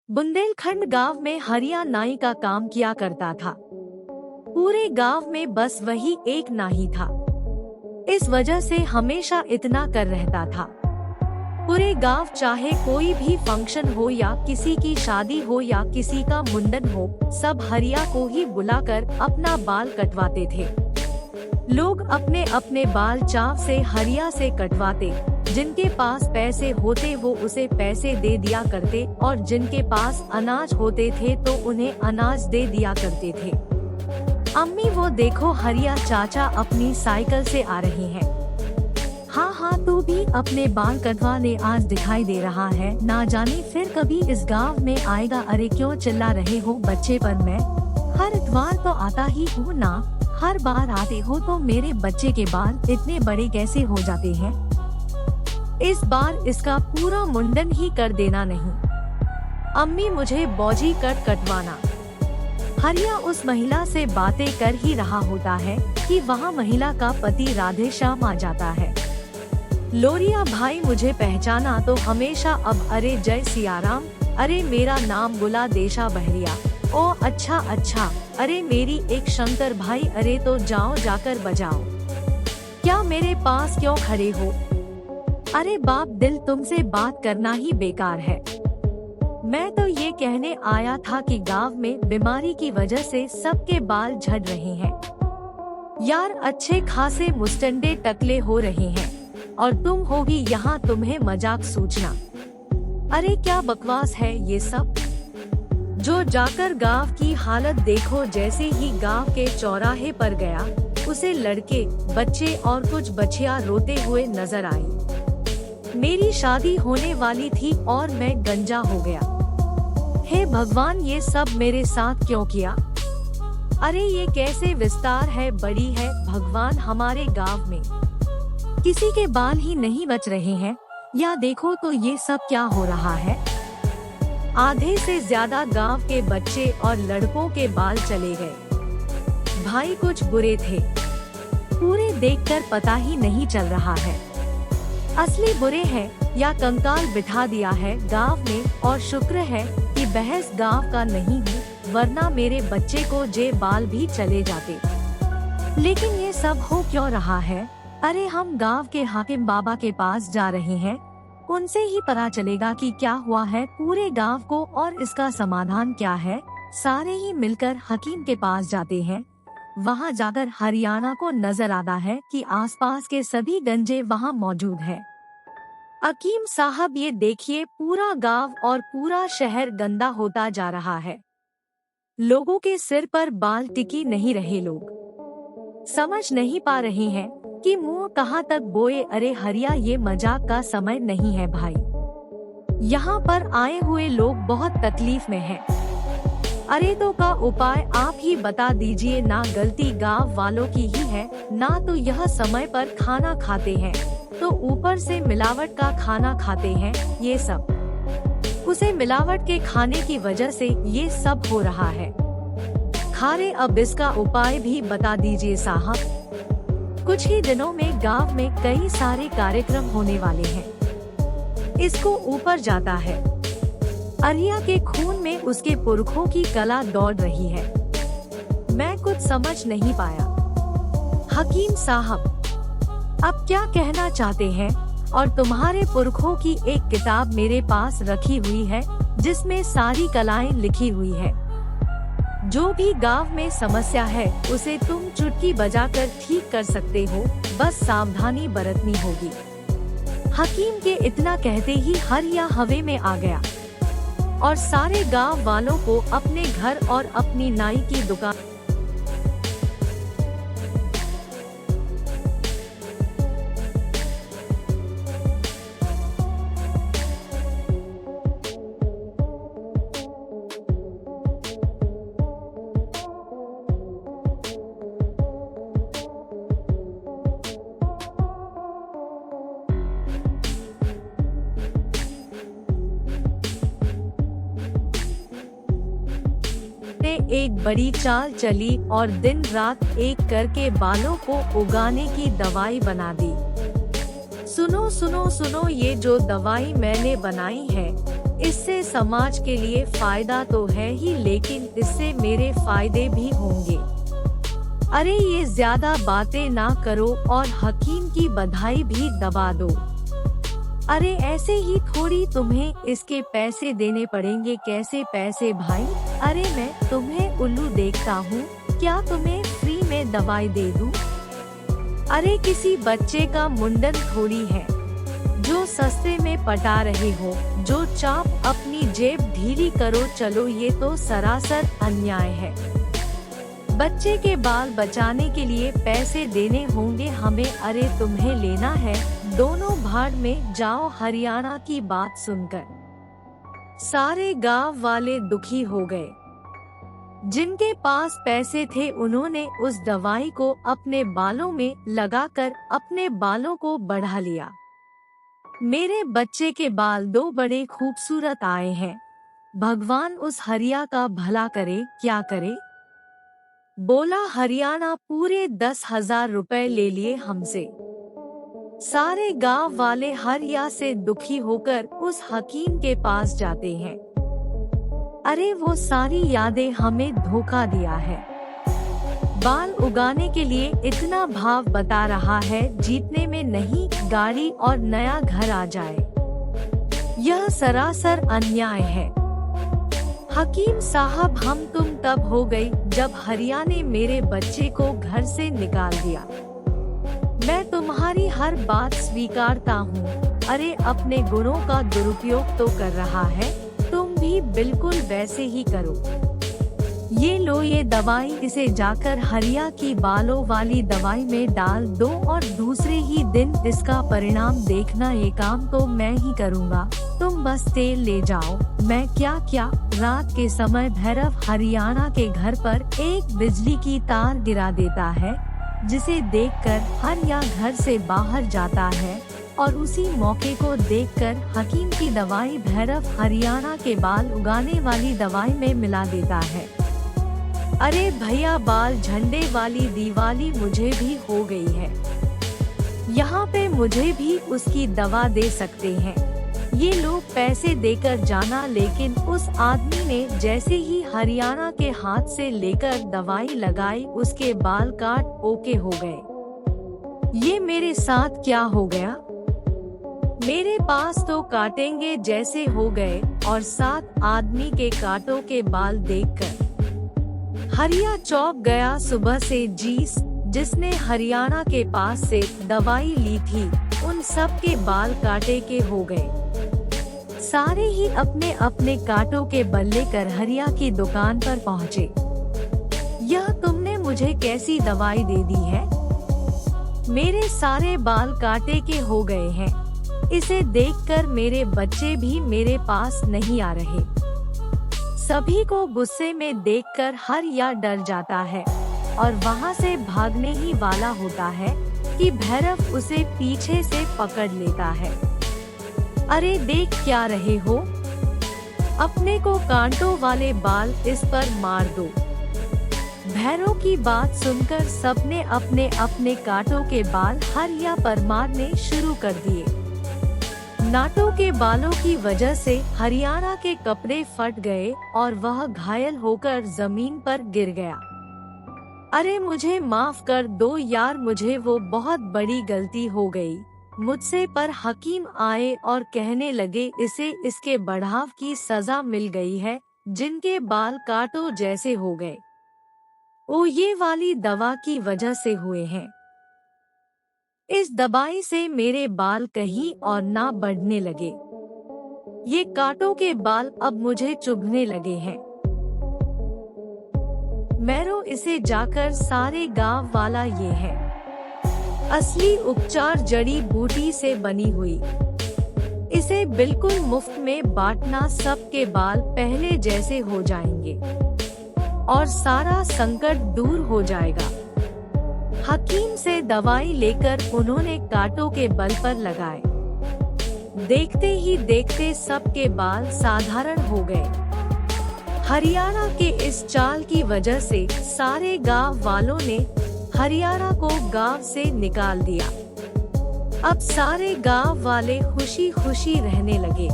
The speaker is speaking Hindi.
बुंदेलखंड गांव में हरिया नाई का काम किया करता था। पूरे गांव में बस वही एक नाई था। इस वजह से हमेशा इतना कर रहता था। पूरे गांव चाहे कोई भी फंक्शन हो या किसी की शादी हो या किसी का मुंडन हो, सब हरिया को ही बुलाकर अपना बाल कटवाते थे। लोग अपने अपने बाल चाव से हरिया से कटवाते। जिनके पास पैसे होते वो उसे पैसे दे दिया करते और जिनके पास अनाज होते थे तो उन्हें अनाज दे दिया करते थे। अम्मी वो देखो हरिया चाचा अपनी साइकिल से आ रहे हैं। हाँ तू भी अपने बाल कटवाने आज दिखाई दे रहा है, ना जाने फिर कभी इस गांव में आएगा। अरे क्यों चिल्ला रहे हो बच्चे पर, मैं हर इतवार तो आता ही हूँ ना। हर बार आते हो तो मेरे बच्चे के बाल इतने बड़े कैसे हो जाते हैं। इस बार इसका पूरा मुंडन ही कर देना नहीं। अम्मी मुझे बौजी कटवाना। हरिया उस महिला से बातें कर ही रहा होता है कि वहाँ महिला का पति राधे श्याम आ जाता है। लोरिया भाई मुझे पहचाना तो हमेशा अब अरे जय सियाराम, अरे मेरा नाम गुला देशा बहरिया। ओ अच्छा, अरे मेरी एक शंकर भाई, अरे तो जाओ जाकर बजाओ। क्या मेरे पास क्यों खड़े हो? अरे बाप दिल, तुमसे बात करना ही बेकार है। मैं तो ये कहने आया था कि गांव में बीमारी की वजह से सबके बाल झड़ रहे हैं यार, अच्छे खासे मुस्टंडे टकले हो रहे हैं और तुम होगी यहाँ तुम्हें मजाक सूचना। अरे क्या बकवास है ये सब। जो जाकर गांव की हालत देखो। जैसे ही गांव के चौराहे पर गया उसे लड़के, बच्चे और कुछ बच्चियां रोते हुए नजर आई। मेरी शादी होने वाली थी और मैं गंजा हो गया। हे भगवान, ये सब मेरे साथ क्यों किया? अरे ये कैसे विस्तार है, बड़ी है भगवान। हमारे गांव में किसी के बाल ही नहीं बच रहे हैं। या देखो तो ये सब क्या हो रहा है। आधे से ज्यादा गांव के बच्चे और लड़कों के बाल चले गए। भाई कुछ बुरे थे, पूरे देखकर पता ही नहीं चल रहा है असली बुरे हैं या कंकाल बिठा दिया है गांव में। और शुक्र है कि बहस गांव का नहीं हूँ, वरना मेरे बच्चे को जे बाल भी चले जाते। लेकिन ये सब हो क्यों रहा है? अरे हम गांव के हाकिम बाबा के पास जा रहे हैं, उनसे ही पता चलेगा कि क्या हुआ है पूरे गांव को और इसका समाधान क्या है। सारे ही मिलकर हकीम के पास जाते हैं। वहां जाकर हरियाणा को नजर आता है कि आसपास के सभी गंजे वहां मौजूद हैं। हकीम साहब ये देखिए, पूरा गांव और पूरा शहर गंदा होता जा रहा है। लोगों के सिर पर बाल टिकी नहीं रहे। लोग समझ नहीं पा रहे हैं कि मुंह कहाँ तक बोए। अरे हरिया, ये मजाक का समय नहीं है भाई। यहाँ पर आए हुए लोग बहुत तकलीफ में हैं। अरे तो का उपाय आप ही बता दीजिए ना। गलती गांव वालों की ही है ना, तो यह समय पर खाना खाते हैं तो ऊपर से मिलावट का खाना खाते हैं। ये सब उसे मिलावट के खाने की वजह से ये सब हो रहा है। खारे अब इसका उपाय भी बता दीजिए साहब। कुछ ही दिनों में गांव में कई सारे कार्यक्रम होने वाले हैं। इसको ऊपर जाता है। हरिया के खून में उसके पुरखों की कला दौड़ रही है। मैं कुछ समझ नहीं पाया। हकीम साहब अब क्या कहना चाहते हैं? और तुम्हारे पुरखों की एक किताब मेरे पास रखी हुई है जिसमें सारी कलाएं लिखी हुई है। जो भी गांव में समस्या है उसे तुम चुटकी बजाकर ठीक कर सकते हो, बस सावधानी बरतनी होगी। हकीम के इतना कहते ही हरिया हवे में आ गया और सारे गांव वालों को अपने घर और अपनी नाई की दुकान एक बड़ी चाल चली और दिन रात एक करके बालों को उगाने की दवाई बना दी। सुनो, ये जो दवाई मैंने बनाई है इससे समाज के लिए फायदा तो है ही, लेकिन इससे मेरे फायदे भी होंगे। अरे ये ज्यादा बातें ना करो और हकीम की बधाई भी दबा दो। अरे ऐसे ही थोड़ी तुम्हें इसके पैसे देने पड़ेंगे। कैसे पैसे भाई? अरे मैं तुम्हें उल्लू देखता हूँ क्या, तुम्हें फ्री में दवाई दे दूँ? अरे किसी बच्चे का मुंडन थोड़ी है जो सस्ते में पटा रहे हो। जो चाप अपनी जेब ढीली करो। चलो ये तो सरासर अन्याय है। बच्चे के बाल बचाने के लिए पैसे देने होंगे हमें। अरे तुम्हें लेना है, दोनों भाड़ में जाओ। हरियाणा की बात सुनकर सारे गांव वाले दुखी हो गए। जिनके पास पैसे थे उन्होंने उस दवाई को अपने बालों में लगाकर अपने बालों को बढ़ा लिया। मेरे बच्चे के बाल 2 बड़े खूबसूरत आए हैं। भगवान उस हरिया का भला करे। क्या करे? बोला हरियाणा पूरे 10,000 रुपए ले लिए हमसे। सारे गांव वाले हरिया से दुखी होकर उस हकीम के पास जाते हैं। अरे वो सारी यादें हमें धोखा दिया है। बाल उगाने के लिए इतना भाव बता रहा है, जीतने में नहीं, गाड़ी और नया घर आ जाए। यह सरासर अन्याय है। हकीम साहब हम तुम तब हो गई जब हरिया ने मेरे बच्चे को घर से निकाल दिया। मैं तुम्हारी हर बात स्वीकारता हूँ। अरे अपने गुणों का दुरुपयोग तो कर रहा है, तुम भी बिल्कुल वैसे ही करो। ये लो ये दवाई, इसे जाकर हरिया की बालों वाली दवाई में डाल दो और दूसरे ही दिन इसका परिणाम देखना। ये काम तो मैं ही करूँगा, तुम बस तेल ले जाओ। मैं क्या क्या। रात के समय भैरव हरियाणा के घर पर एक बिजली की तार गिरा देता है, जिसे देखकर हरिया घर से बाहर जाता है और उसी मौके को देखकर हकीम की दवाई भैरव हरियाणा के बाल उगाने वाली दवाई में मिला देता है। अरे भैया बाल झंडे वाली दिवाली मुझे भी हो गई है। यहाँ पे मुझे भी उसकी दवा दे सकते हैं। ये लोग पैसे देकर जाना। लेकिन उस आदमी ने जैसे ही हरियाणा के हाथ से लेकर दवाई लगाई, उसके बाल काट ओके हो गए। ये मेरे साथ क्या हो गया? मेरे पास तो काटेंगे जैसे हो गए। और 7 आदमी के काटों के बाल देखकर हरिया चौंक गया। सुबह से जिसने हरियाणा के पास से दवाई ली थी, उन सब के बाल काटे के हो गए। सारे ही अपने अपने कांटों के बल्ले कर हरिया की दुकान पर पहुँचे। यह तुमने मुझे कैसी दवाई दे दी है? मेरे सारे बाल काटे के हो गए हैं। इसे देखकर मेरे बच्चे भी मेरे पास नहीं आ रहे। सभी को गुस्से में देखकर हरिया डर जाता है और वहाँ से भागने ही वाला होता है कि भैरव उसे पीछे से पकड़ लेता है। अरे देख क्या रहे हो? अपने को कांटों वाले बाल इस पर मार दो। भैरव की बात सुनकर सबने अपने अपने कांटों के बाल हरिया पर मारने शुरू कर दिए। नाटों के बालों की वजह से हरियाणा के कपड़े फट गए और वह घायल होकर जमीन पर गिर गया। अरे मुझे माफ कर दो यार, मुझे वो बहुत बड़ी गलती हो गई मुझसे। पर हकीम आए और कहने लगे इसे इसके बढ़ाव की सजा मिल गई है, जिनके बाल कांटों जैसे हो गए। वो ये वाली दवा की वजह से हुए हैं। इस दवाई से मेरे बाल कहीं और ना बढ़ने लगे। ये कांटों के बाल अब मुझे चुभने लगे हैं। मेरो इसे जाकर सारे गांव वाला ये है असली उपचार, जड़ी बूटी से बनी हुई। इसे बिल्कुल मुफ्त में बांटना, सबके बाल पहले जैसे हो जाएंगे और सारा संकट दूर हो जाएगा। हकीम से दवाई लेकर उन्होंने कांटों के बल पर लगाए। देखते ही देखते सबके बाल साधारण हो गए। हरियाणा के इस चाल की वजह से सारे गांव वालों ने हरियाणा को गांव से निकाल दिया। अब सारे गांव वाले खुशी खुशी रहने लगे।